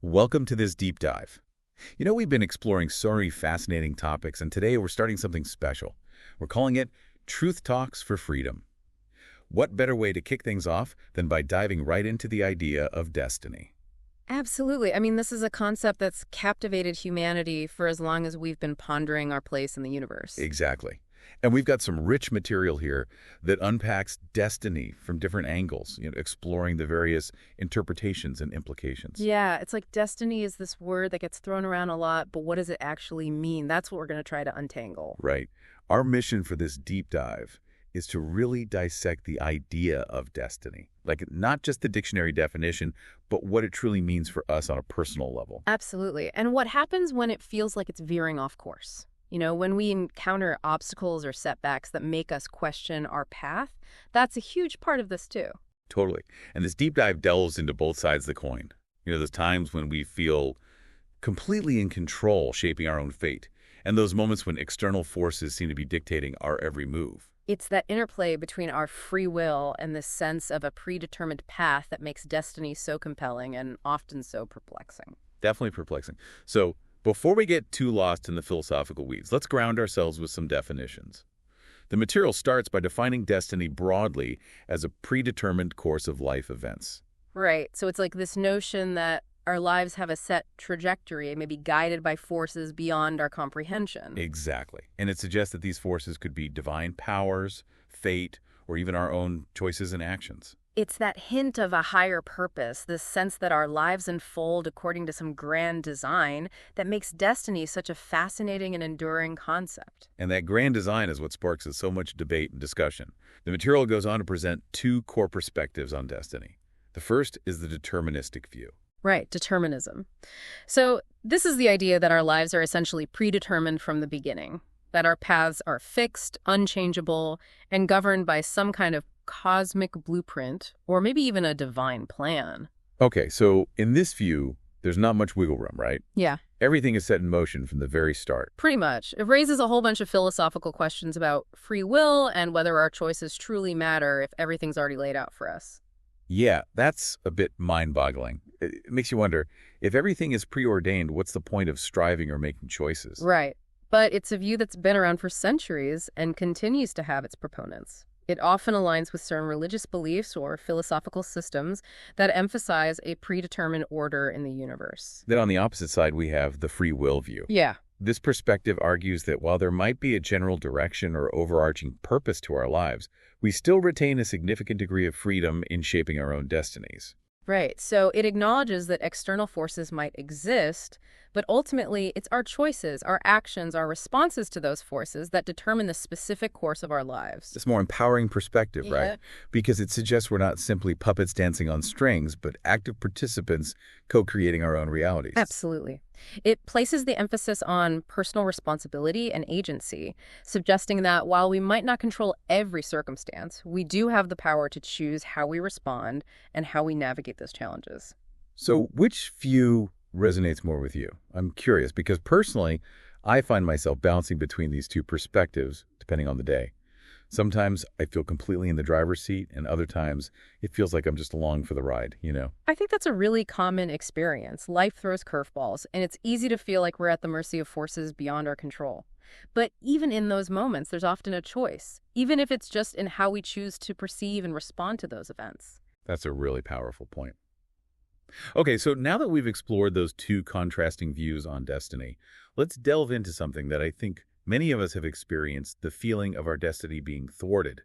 Welcome to this deep dive. We've been exploring so many fascinating topics, and today we're starting something special. We're calling it Truth Talks for Freedom. What better way to kick things off than by diving right into the idea of destiny? Absolutely. I mean, this is a concept that's captivated humanity for as long as we've been pondering our place in the universe. Exactly. And we've got some rich material here that unpacks destiny from different angles, exploring the various interpretations and implications. Yeah, it's like destiny is this word that gets thrown around a lot, but what does it actually mean? That's what we're going to try to untangle. Right. Our mission for this deep dive is to really dissect the idea of destiny, like not just the dictionary definition, but what it truly means for us on a personal level. Absolutely. And what happens when it feels like it's veering off course? When we encounter obstacles or setbacks that make us question our path, that's a huge part of this too. Totally. And this deep dive delves into both sides of the coin. There's times when we feel completely in control, shaping our own fate, and those moments when external forces seem to be dictating our every move. It's that interplay between our free will and the sense of a predetermined path that makes destiny so compelling and often so perplexing. Definitely perplexing. So, before we get too lost in the philosophical weeds, let's ground ourselves with some definitions. The material starts by defining destiny broadly as a predetermined course of life events. Right. So it's like this notion that our lives have a set trajectory and may be guided by forces beyond our comprehension. Exactly. And it suggests that these forces could be divine powers, fate, or even our own choices and actions. It's that hint of a higher purpose, this sense that our lives unfold according to some grand design that makes destiny such a fascinating and enduring concept. And that grand design is what sparks so much debate and discussion. The material goes on to present two core perspectives on destiny. The first is the deterministic view. Right, determinism. So this is the idea that our lives are essentially predetermined from the beginning, that our paths are fixed, unchangeable, and governed by some kind of cosmic blueprint, or maybe even a divine plan. Okay, so in this view, there's not much wiggle room, right? Yeah. Everything is set in motion from the very start. Pretty much. It raises a whole bunch of philosophical questions about free will and whether our choices truly matter if everything's already laid out for us. Yeah, that's a bit mind-boggling. It makes you wonder, if everything is preordained, what's the point of striving or making choices? Right. But it's a view that's been around for centuries and continues to have its proponents. It often aligns with certain religious beliefs or philosophical systems that emphasize a predetermined order in the universe. Then on the opposite side, we have the free will view. Yeah. This perspective argues that while there might be a general direction or overarching purpose to our lives, we still retain a significant degree of freedom in shaping our own destinies. Right. So it acknowledges that external forces might exist, but ultimately it's our choices, our actions, our responses to those forces that determine the specific course of our lives. It's a more empowering perspective, Yeah. right? Because it suggests we're not simply puppets dancing on strings, but active participants co-creating our own realities. Absolutely. It places the emphasis on personal responsibility and agency, suggesting that while we might not control every circumstance, we do have the power to choose how we respond and how we navigate those challenges. So which view resonates more with you? I'm curious because personally, I find myself bouncing between these two perspectives depending on the day. Sometimes I feel completely in the driver's seat, and other times it feels like I'm just along for the ride. I think that's a really common experience. Life throws curveballs, and it's easy to feel like we're at the mercy of forces beyond our control. But even in those moments, there's often a choice, even if it's just in how we choose to perceive and respond to those events. That's a really powerful point. Okay, so now that we've explored those two contrasting views on destiny, let's delve into something that I think many of us have experienced, the feeling of our destiny being thwarted,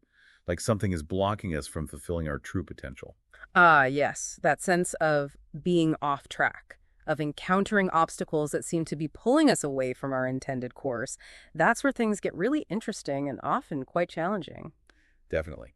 like something is blocking us from fulfilling our true potential. Ah, yes, that sense of being off track, of encountering obstacles that seem to be pulling us away from our intended course. That's where things get really interesting and often quite challenging. Definitely.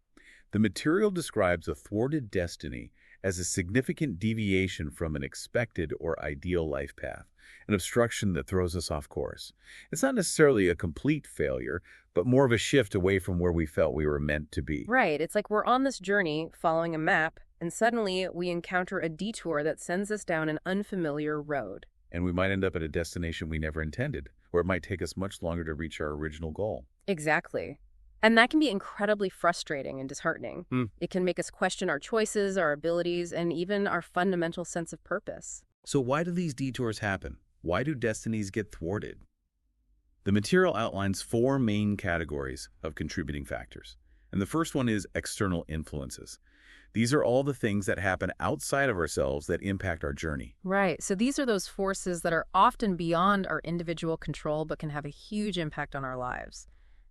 The material describes a thwarted destiny as a significant deviation from an expected or ideal life path, an obstruction that throws us off course. It's not necessarily a complete failure, but more of a shift away from where we felt we were meant to be. Right, it's like we're on this journey following a map, and suddenly we encounter a detour that sends us down an unfamiliar road. And we might end up at a destination we never intended, or it might take us much longer to reach our original goal. Exactly. And that can be incredibly frustrating and disheartening. It can make us question our choices, our abilities, and even our fundamental sense of purpose. So why do these detours happen? Why do destinies get thwarted? The material outlines four main categories of contributing factors. And the first one is external influences. These are all the things that happen outside of ourselves that impact our journey. Right. So these are those forces that are often beyond our individual control but can have a huge impact on our lives.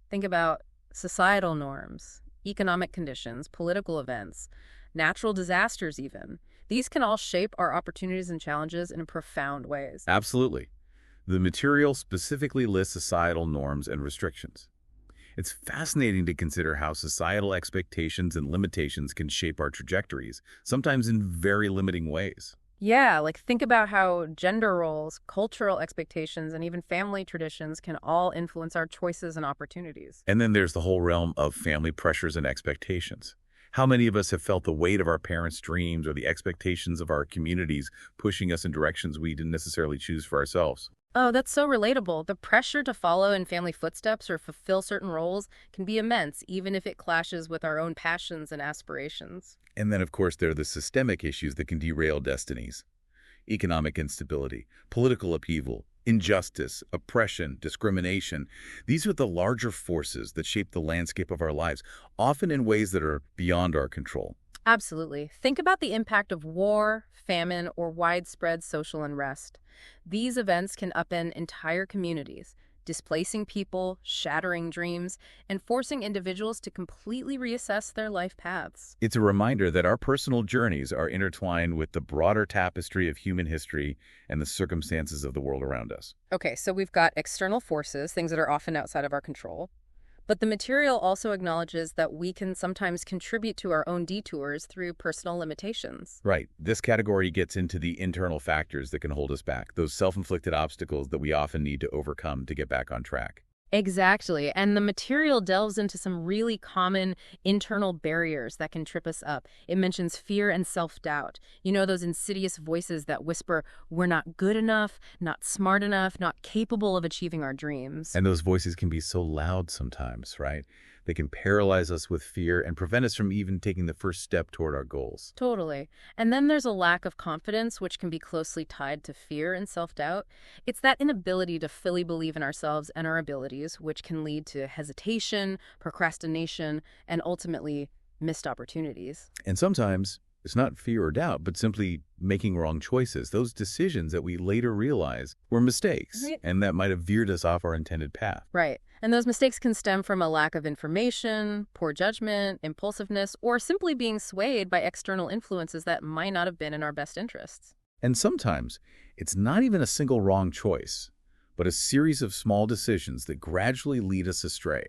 Think about societal norms, economic conditions, political events, natural disasters even. These can all shape our opportunities and challenges in profound ways. Absolutely. The material specifically lists societal norms and restrictions. It's fascinating to consider how societal expectations and limitations can shape our trajectories, sometimes in very limiting ways. Yeah, like think about how gender roles, cultural expectations, and even family traditions can all influence our choices and opportunities. And then there's the whole realm of family pressures and expectations. How many of us have felt the weight of our parents' dreams or the expectations of our communities pushing us in directions we didn't necessarily choose for ourselves? Oh, that's so relatable. The pressure to follow in family footsteps or fulfill certain roles can be immense, even if it clashes with our own passions and aspirations. And then, of course, there are the systemic issues that can derail destinies. Economic instability, political upheaval, injustice, oppression, discrimination. These are the larger forces that shape the landscape of our lives, often in ways that are beyond our control. Absolutely. Think about the impact of war, famine, or widespread social unrest. These events can upend entire communities, displacing people, shattering dreams, and forcing individuals to completely reassess their life paths. It's a reminder that our personal journeys are intertwined with the broader tapestry of human history and the circumstances of the world around us. Okay, so we've got external forces, things that are often outside of our control. But the material also acknowledges that we can sometimes contribute to our own detours through personal limitations. Right. This category gets into the internal factors that can hold us back, those self-inflicted obstacles that we often need to overcome to get back on track. Exactly. And the material delves into some really common internal barriers that can trip us up. It mentions fear and self-doubt. You know, those insidious voices that whisper, we're not good enough, not smart enough, not capable of achieving our dreams. And those voices can be so loud sometimes, right? They can paralyze us with fear and prevent us from even taking the first step toward our goals. Totally. And then there's a lack of confidence, which can be closely tied to fear and self-doubt. It's that inability to fully believe in ourselves and our abilities, which can lead to hesitation, procrastination, and ultimately missed opportunities. And sometimes it's not fear or doubt, but simply making wrong choices, those decisions that we later realize were mistakes Right. and that might have veered us off our intended path. Right. And those mistakes can stem from a lack of information, poor judgment, impulsiveness, or simply being swayed by external influences that might not have been in our best interests. And sometimes it's not even a single wrong choice, but a series of small decisions that gradually lead us astray.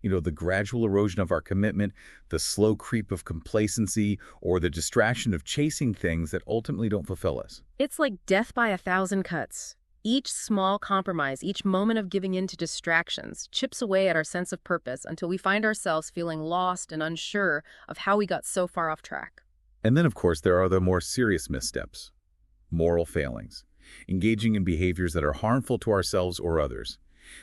You know, the gradual erosion of our commitment, the slow creep of complacency, or the distraction of chasing things that ultimately don't fulfill us. It's like death by 1,000 cuts. Each small compromise, each moment of giving in to distractions chips away at our sense of purpose until we find ourselves feeling lost and unsure of how we got so far off track. And then, of course, there are the more serious missteps, moral failings, engaging in behaviors that are harmful to ourselves or others.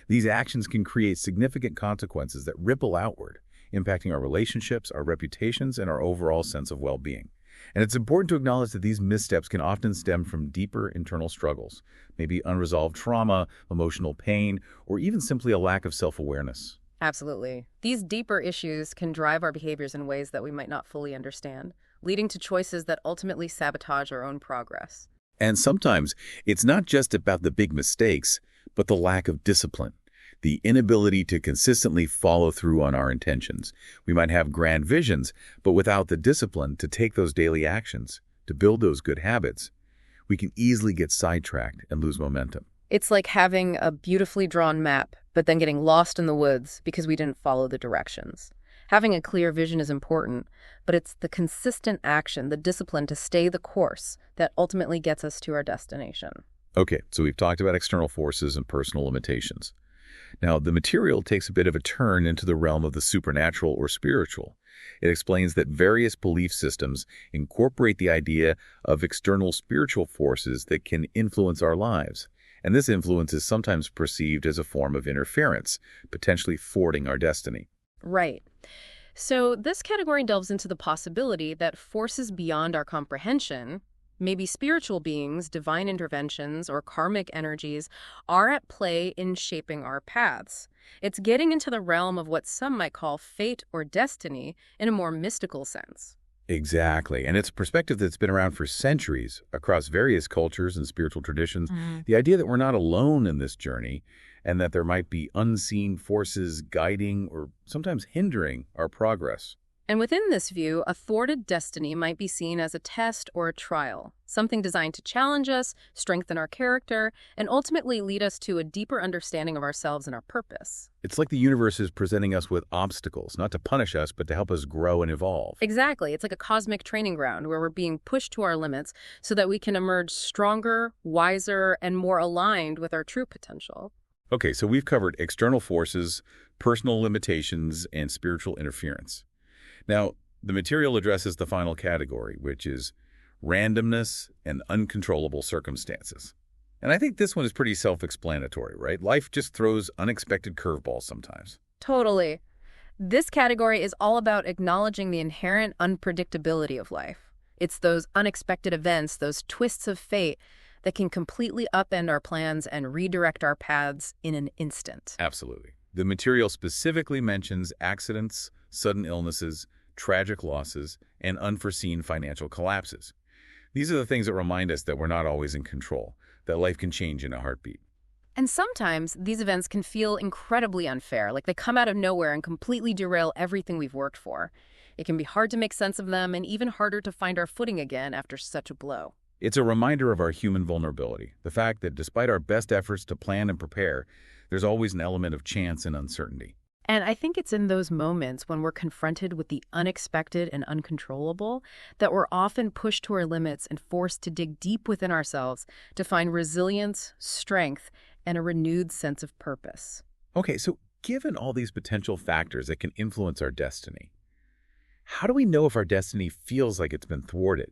These actions can create significant consequences that ripple outward, impacting our relationships, our reputations, and our overall sense of well-being. And it's important to acknowledge that these missteps can often stem from deeper internal struggles, maybe unresolved trauma, emotional pain, or even simply a lack of self-awareness. Absolutely. These deeper issues can drive our behaviors in ways that we might not fully understand, leading to choices that ultimately sabotage our own progress. And sometimes it's not just about the big mistakes, but the lack of discipline, the inability to consistently follow through on our intentions. We might have grand visions, but without the discipline to take those daily actions, to build those good habits, we can easily get sidetracked and lose momentum. It's like having a beautifully drawn map, but then getting lost in the woods because we didn't follow the directions. Having a clear vision is important, but it's the consistent action, the discipline to stay the course that ultimately gets us to our destination. Okay, so we've talked about external forces and personal limitations. Now, the material takes a bit of a turn into the realm of the supernatural or spiritual. It explains that various belief systems incorporate the idea of external spiritual forces that can influence our lives. And this influence is sometimes perceived as a form of interference, potentially thwarting our destiny. Right. So this category delves into the possibility that forces beyond our comprehension, Maybe spiritual beings, divine interventions, or karmic energies are at play in shaping our paths. It's getting into the realm of what some might call fate or destiny in a more mystical sense. Exactly. And it's a perspective that's been around for centuries across various cultures and spiritual traditions. The idea that we're not alone in this journey and that there might be unseen forces guiding or sometimes hindering our progress. And within this view, a thwarted destiny might be seen as a test or a trial, something designed to challenge us, strengthen our character, and ultimately lead us to a deeper understanding of ourselves and our purpose. It's like the universe is presenting us with obstacles, not to punish us, but to help us grow and evolve. Exactly. It's like a cosmic training ground where we're being pushed to our limits so that we can emerge stronger, wiser, and more aligned with our true potential. Okay, so we've covered external forces, personal limitations, and spiritual interference. Now, the material addresses the final category, which is randomness and uncontrollable circumstances. And I think this one is pretty self-explanatory, right? Life just throws unexpected curveballs sometimes. Totally. This category is all about acknowledging the inherent unpredictability of life. It's those unexpected events, those twists of fate that can completely upend our plans and redirect our paths in an instant. Absolutely. The material specifically mentions accidents, sudden illnesses, tragic losses, and unforeseen financial collapses. These are the things that remind us that we're not always in control, that life can change in a heartbeat. And sometimes these events can feel incredibly unfair, like they come out of nowhere and completely derail everything we've worked for. It can be hard to make sense of them and even harder to find our footing again after such a blow. It's a reminder of our human vulnerability, the fact that despite our best efforts to plan and prepare, there's always an element of chance and uncertainty. And I think it's in those moments when we're confronted with the unexpected and uncontrollable that we're often pushed to our limits and forced to dig deep within ourselves to find resilience, strength, and a renewed sense of purpose. Okay, so given all these potential factors that can influence our destiny, how do we know if our destiny feels like it's been thwarted?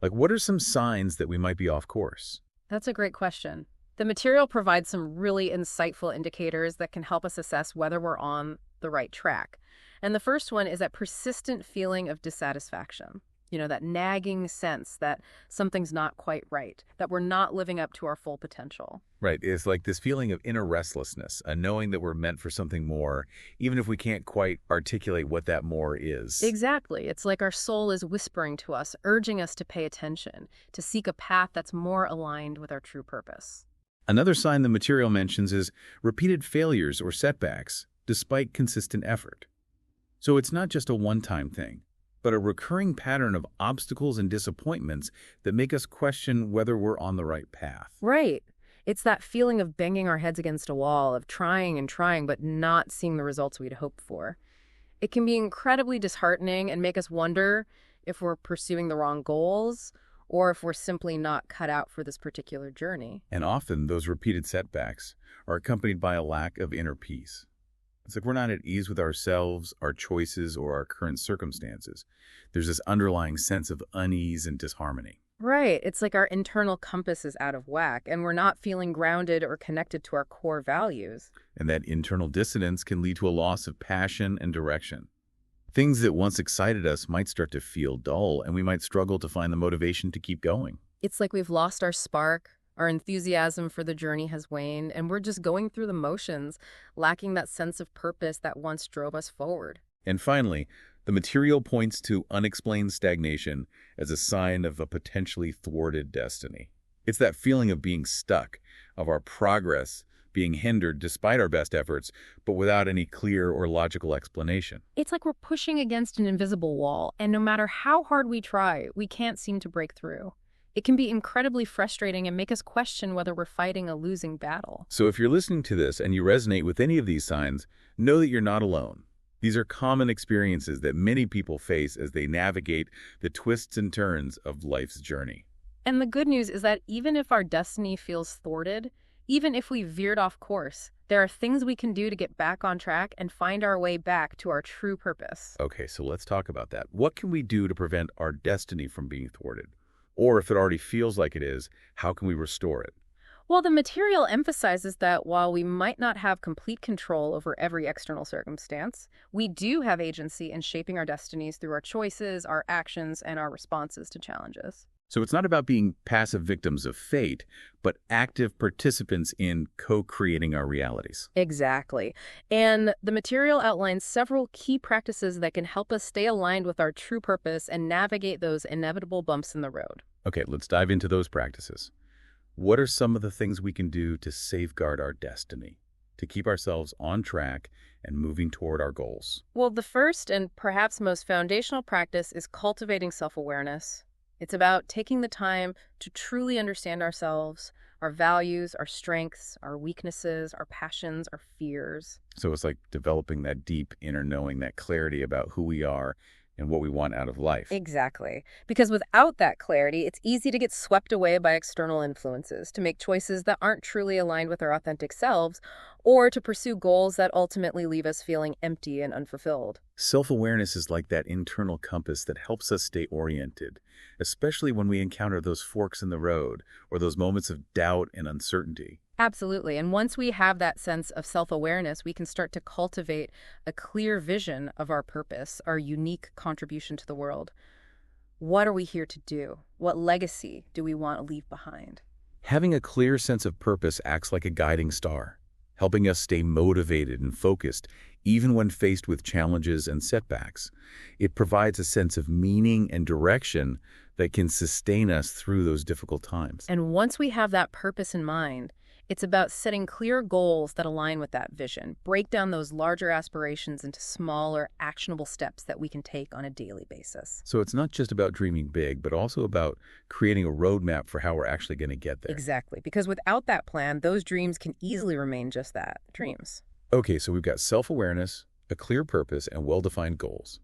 Like, what are some signs that we might be off course? That's a great question. The material provides some really insightful indicators that can help us assess whether we're on the right track. And the first one is that persistent feeling of dissatisfaction. That nagging sense that something's not quite right, that we're not living up to our full potential. Right, it's like this feeling of inner restlessness, a knowing that we're meant for something more, even if we can't quite articulate what that more is. Exactly. It's like our soul is whispering to us, urging us to pay attention, to seek a path that's more aligned with our true purpose. Another sign the material mentions is repeated failures or setbacks, despite consistent effort. So it's not just a one-time thing, but a recurring pattern of obstacles and disappointments that make us question whether we're on the right path. Right. It's that feeling of banging our heads against a wall, of trying and trying, but not seeing the results we'd hoped for. It can be incredibly disheartening and make us wonder if we're pursuing the wrong goals or if we're simply not cut out for this particular journey. And often those repeated setbacks are accompanied by a lack of inner peace. It's like we're not at ease with ourselves, our choices, or our current circumstances. There's this underlying sense of unease and disharmony. Right. It's like our internal compass is out of whack, and we're not feeling grounded or connected to our core values. And that internal dissonance can lead to a loss of passion and direction. Things that once excited us might start to feel dull, and we might struggle to find the motivation to keep going. It's like we've lost our spark, our enthusiasm for the journey has waned, and we're just going through the motions, lacking that sense of purpose that once drove us forward. And finally, the material points to unexplained stagnation as a sign of a potentially thwarted destiny. It's that feeling of being stuck, of our progress being hindered despite our best efforts, but without any clear or logical explanation. It's like we're pushing against an invisible wall, and no matter how hard we try, we can't seem to break through. It can be incredibly frustrating and make us question whether we're fighting a losing battle. So if you're listening to this and you resonate with any of these signs, know that you're not alone. These are common experiences that many people face as they navigate the twists and turns of life's journey. And the good news is that even if our destiny feels thwarted, even if we veered off course, there are things we can do to get back on track and find our way back to our true purpose. Okay, so let's talk about that. What can we do to prevent our destiny from being thwarted? Or if it already feels like it is, how can we restore it? Well, the material emphasizes that while we might not have complete control over every external circumstance, we do have agency in shaping our destinies through our choices, our actions, and our responses to challenges. So it's not about being passive victims of fate, but active participants in co-creating our realities. Exactly. And the material outlines several key practices that can help us stay aligned with our true purpose and navigate those inevitable bumps in the road. Okay, let's dive into those practices. What are some of the things we can do to safeguard our destiny, to keep ourselves on track and moving toward our goals? Well, the first and perhaps most foundational practice is cultivating self-awareness. It's about taking the time to truly understand ourselves, our values, our strengths, our weaknesses, our passions, our fears. So it's like developing that deep inner knowing, that clarity about who we are and what we want out of life. Exactly. Because without that clarity, it's easy to get swept away by external influences, to make choices that aren't truly aligned with our authentic selves, or to pursue goals that ultimately leave us feeling empty and unfulfilled. Self-awareness is like that internal compass that helps us stay oriented, especially when we encounter those forks in the road or those moments of doubt and uncertainty. Absolutely. And once we have that sense of self-awareness, we can start to cultivate a clear vision of our purpose, our unique contribution to the world. What are we here to do? What legacy do we want to leave behind? Having a clear sense of purpose acts like a guiding star, helping us stay motivated and focused even when faced with challenges and setbacks. It provides a sense of meaning and direction that can sustain us through those difficult times. And once we have that purpose in mind, it's about setting clear goals that align with that vision. Break down those larger aspirations into smaller, actionable steps that we can take on a daily basis. So it's not just about dreaming big, but also about creating a roadmap for how we're actually going to get there. Exactly. Because without that plan, those dreams can easily remain just that, dreams. Okay, so we've got self-awareness, a clear purpose, and well-defined goals.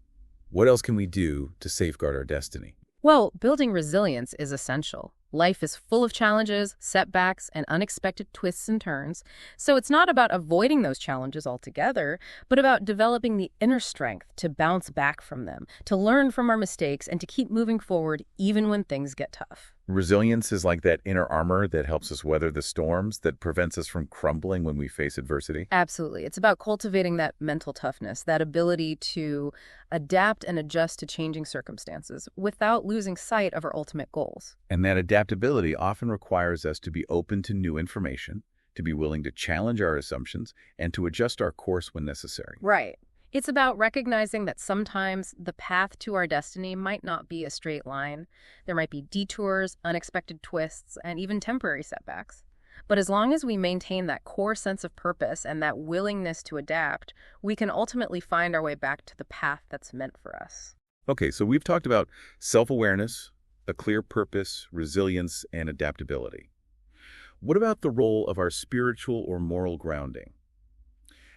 What else can we do to safeguard our destiny? Well, building resilience is essential. Life is full of challenges, setbacks, and unexpected twists and turns. So it's not about avoiding those challenges altogether, but about developing the inner strength to bounce back from them, to learn from our mistakes, and to keep moving forward even when things get tough. Resilience is like that inner armor that helps us weather the storms, that prevents us from crumbling when we face adversity. Absolutely. It's about cultivating that mental toughness, that ability to adapt and adjust to changing circumstances without losing sight of our ultimate goals. And that adaptability often requires us to be open to new information, to be willing to challenge our assumptions, and to adjust our course when necessary. Right. It's about recognizing that sometimes the path to our destiny might not be a straight line. There might be detours, unexpected twists, and even temporary setbacks. But as long as we maintain that core sense of purpose and that willingness to adapt, we can ultimately find our way back to the path that's meant for us. Okay, so we've talked about self-awareness, a clear purpose, resilience, and adaptability. What about the role of our spiritual or moral grounding?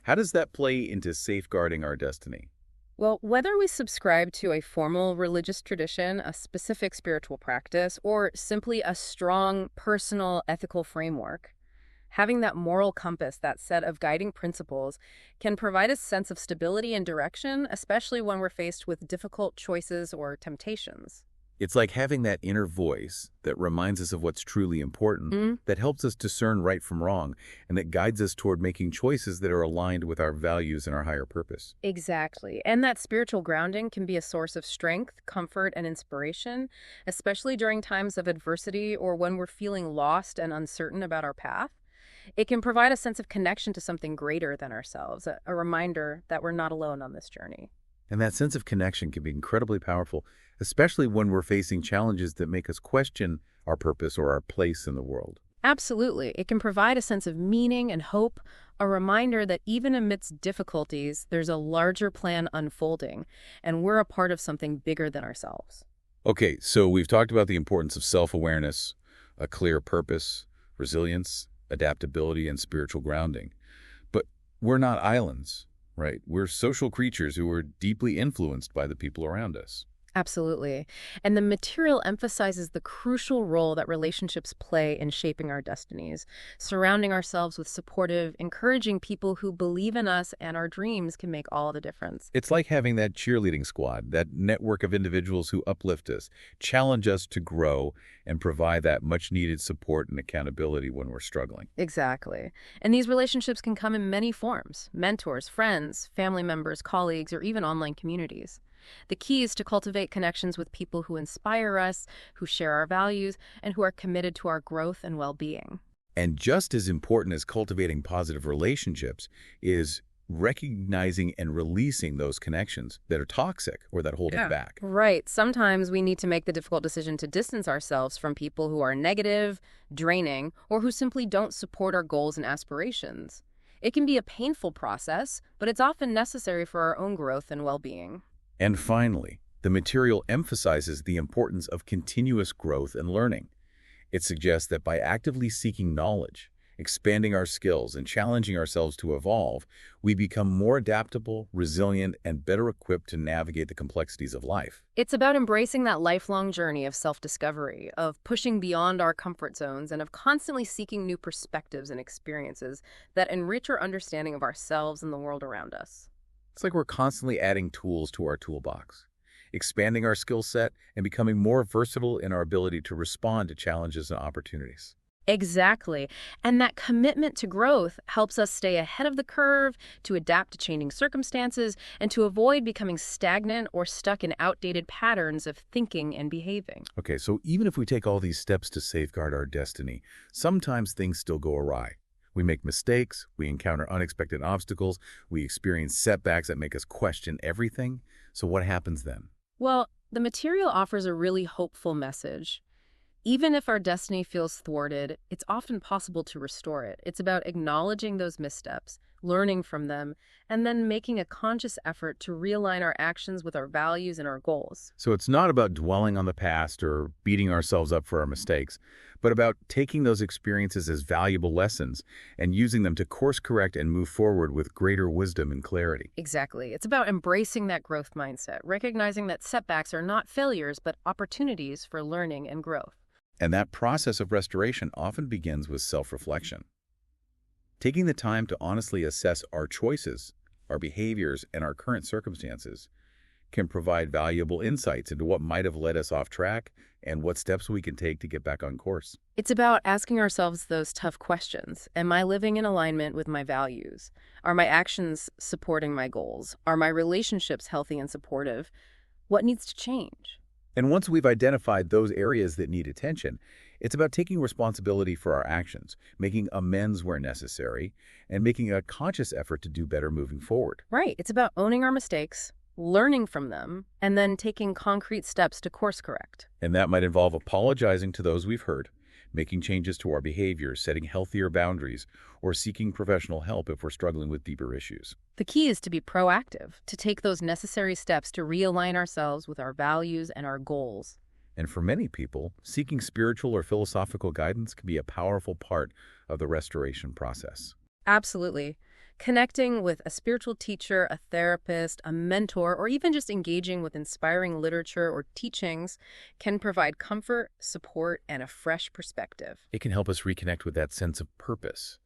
How does that play into safeguarding our destiny? Well, whether we subscribe to a formal religious tradition, a specific spiritual practice, or simply a strong personal ethical framework, having that moral compass, that set of guiding principles, can provide a sense of stability and direction, especially when we're faced with difficult choices or temptations. It's like having that inner voice that reminds us of what's truly important, that helps us discern right from wrong, and that guides us toward making choices that are aligned with our values and our higher purpose. Exactly. And that spiritual grounding can be a source of strength, comfort, and inspiration, especially during times of adversity or when we're feeling lost and uncertain about our path. It can provide a sense of connection to something greater than ourselves, a reminder that we're not alone on this journey. And that sense of connection can be incredibly powerful, especially when we're facing challenges that make us question our purpose or our place in the world. Absolutely. It can provide a sense of meaning and hope, a reminder that even amidst difficulties, there's a larger plan unfolding, and we're a part of something bigger than ourselves. Okay, so we've talked about the importance of self-awareness, a clear purpose, resilience, adaptability, and spiritual grounding. But we're not islands, right? We're social creatures who are deeply influenced by the people around us. Absolutely. And the material emphasizes the crucial role that relationships play in shaping our destinies. Surrounding ourselves with supportive, encouraging people who believe in us and our dreams can make all the difference. It's like having that cheerleading squad, that network of individuals who uplift us, challenge us to grow, and provide that much-needed support and accountability when we're struggling. Exactly. And these relationships can come in many forms: mentors, friends, family members, colleagues, or even online communities. The key is to cultivate connections with people who inspire us, who share our values, and who are committed to our growth and well-being. And just as important as cultivating positive relationships is recognizing and releasing those connections that are toxic or that hold us back. Right. Sometimes we need to make the difficult decision to distance ourselves from people who are negative, draining, or who simply don't support our goals and aspirations. It can be a painful process, but it's often necessary for our own growth and well-being. And finally, the material emphasizes the importance of continuous growth and learning. It suggests that by actively seeking knowledge, expanding our skills, and challenging ourselves to evolve, we become more adaptable, resilient, and better equipped to navigate the complexities of life. It's about embracing that lifelong journey of self-discovery, of pushing beyond our comfort zones, and of constantly seeking new perspectives and experiences that enrich our understanding of ourselves and the world around us. It's like we're constantly adding tools to our toolbox, expanding our skill set, and becoming more versatile in our ability to respond to challenges and opportunities. Exactly. And that commitment to growth helps us stay ahead of the curve, to adapt to changing circumstances, and to avoid becoming stagnant or stuck in outdated patterns of thinking and behaving. Okay, so even if we take all these steps to safeguard our destiny, sometimes things still go awry. We make mistakes, we encounter unexpected obstacles, we experience setbacks that make us question everything. So what happens then? Well, the material offers a really hopeful message. Even if our destiny feels thwarted, it's often possible to restore it. It's about acknowledging those missteps, learning from them, and then making a conscious effort to realign our actions with our values and our goals. So it's not about dwelling on the past or beating ourselves up for our mistakes, but about taking those experiences as valuable lessons and using them to course correct and move forward with greater wisdom and clarity. Exactly. It's about embracing that growth mindset, recognizing that setbacks are not failures, but opportunities for learning and growth. And that process of restoration often begins with self-reflection. Taking the time to honestly assess our choices, our behaviors, and our current circumstances can provide valuable insights into what might have led us off track and what steps we can take to get back on course. It's about asking ourselves those tough questions. Am I living in alignment with my values? Are my actions supporting my goals? Are my relationships healthy and supportive? What needs to change? And once we've identified those areas that need attention, it's about taking responsibility for our actions, making amends where necessary, and making a conscious effort to do better moving forward. Right. It's about owning our mistakes, learning from them, and then taking concrete steps to course correct. And that might involve apologizing to those we've hurt, making changes to our behaviors, setting healthier boundaries, or seeking professional help if we're struggling with deeper issues. The key is to be proactive, to take those necessary steps to realign ourselves with our values and our goals. And for many people, seeking spiritual or philosophical guidance can be a powerful part of the restoration process. Absolutely. Connecting with a spiritual teacher, a therapist, a mentor, or even just engaging with inspiring literature or teachings can provide comfort, support, and a fresh perspective. It can help us reconnect with that sense of purpose,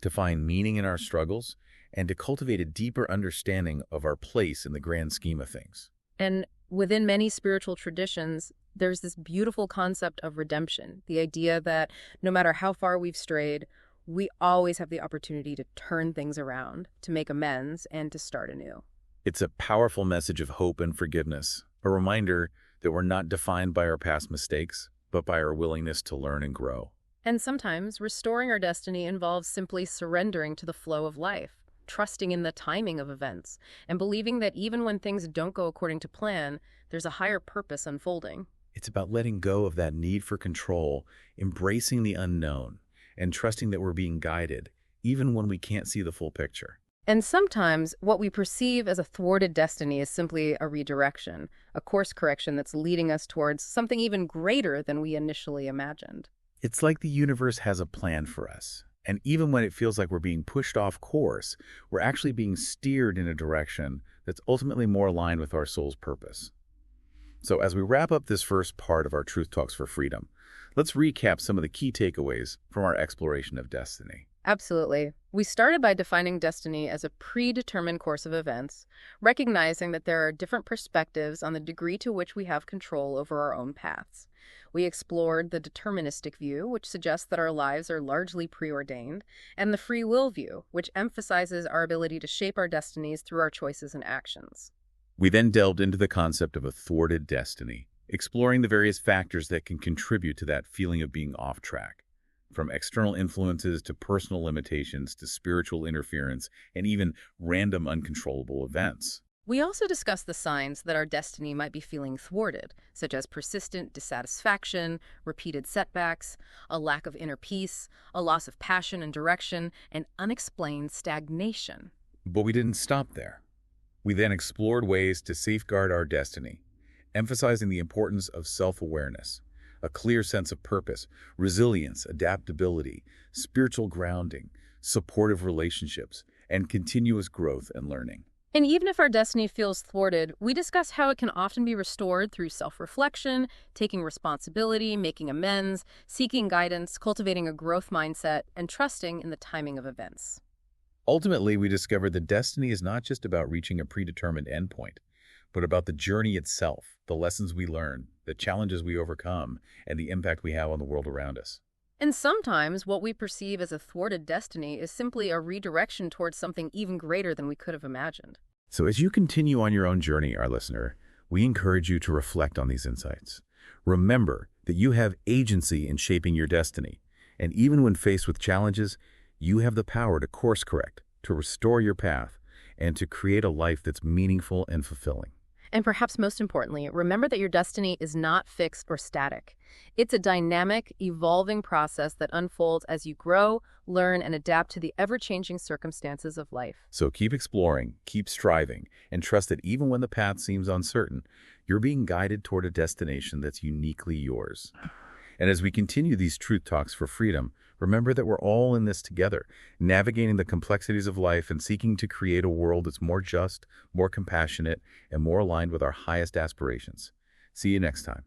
to find meaning in our struggles, and to cultivate a deeper understanding of our place in the grand scheme of things. And within many spiritual traditions, there's this beautiful concept of redemption, the idea that no matter how far we've strayed, we always have the opportunity to turn things around, to make amends, and to start anew. It's a powerful message of hope and forgiveness, a reminder that we're not defined by our past mistakes, but by our willingness to learn and grow. And sometimes restoring our destiny involves simply surrendering to the flow of life, trusting in the timing of events, and believing that even when things don't go according to plan, there's a higher purpose unfolding. It's about letting go of that need for control, embracing the unknown, and trusting that we're being guided, even when we can't see the full picture. And sometimes what we perceive as a thwarted destiny is simply a redirection, a course correction that's leading us towards something even greater than we initially imagined. It's like the universe has a plan for us, and even when it feels like we're being pushed off course, we're actually being steered in a direction that's ultimately more aligned with our soul's purpose. So as we wrap up this first part of our Truth Talks for Freedom, let's recap some of the key takeaways from our exploration of destiny. Absolutely. We started by defining destiny as a predetermined course of events, recognizing that there are different perspectives on the degree to which we have control over our own paths. We explored the deterministic view, which suggests that our lives are largely preordained, and the free will view, which emphasizes our ability to shape our destinies through our choices and actions. We then delved into the concept of a thwarted destiny, exploring the various factors that can contribute to that feeling of being off track, from external influences to personal limitations to spiritual interference and even random uncontrollable events. We also discussed the signs that our destiny might be feeling thwarted, such as persistent dissatisfaction, repeated setbacks, a lack of inner peace, a loss of passion and direction, and unexplained stagnation. But we didn't stop there. We then explored ways to safeguard our destiny, emphasizing the importance of self-awareness, a clear sense of purpose, resilience, adaptability, spiritual grounding, supportive relationships, and continuous growth and learning. And even if our destiny feels thwarted, we discuss how it can often be restored through self-reflection, taking responsibility, making amends, seeking guidance, cultivating a growth mindset, and trusting in the timing of events. Ultimately, we discovered that destiny is not just about reaching a predetermined endpoint, but about the journey itself, the lessons we learn, the challenges we overcome, and the impact we have on the world around us. And sometimes what we perceive as a thwarted destiny is simply a redirection towards something even greater than we could have imagined. So as you continue on your own journey, our listener, we encourage you to reflect on these insights. Remember that you have agency in shaping your destiny, and even when faced with challenges, you have the power to course correct, to restore your path, and to create a life that's meaningful and fulfilling. And perhaps most importantly, remember that your destiny is not fixed or static. It's a dynamic, evolving process that unfolds as you grow, learn, and adapt to the ever-changing circumstances of life. So keep exploring, keep striving, and trust that even when the path seems uncertain, you're being guided toward a destination that's uniquely yours. And as we continue these truth talks for freedom, remember that we're all in this together, navigating the complexities of life and seeking to create a world that's more just, more compassionate, and more aligned with our highest aspirations. See you next time.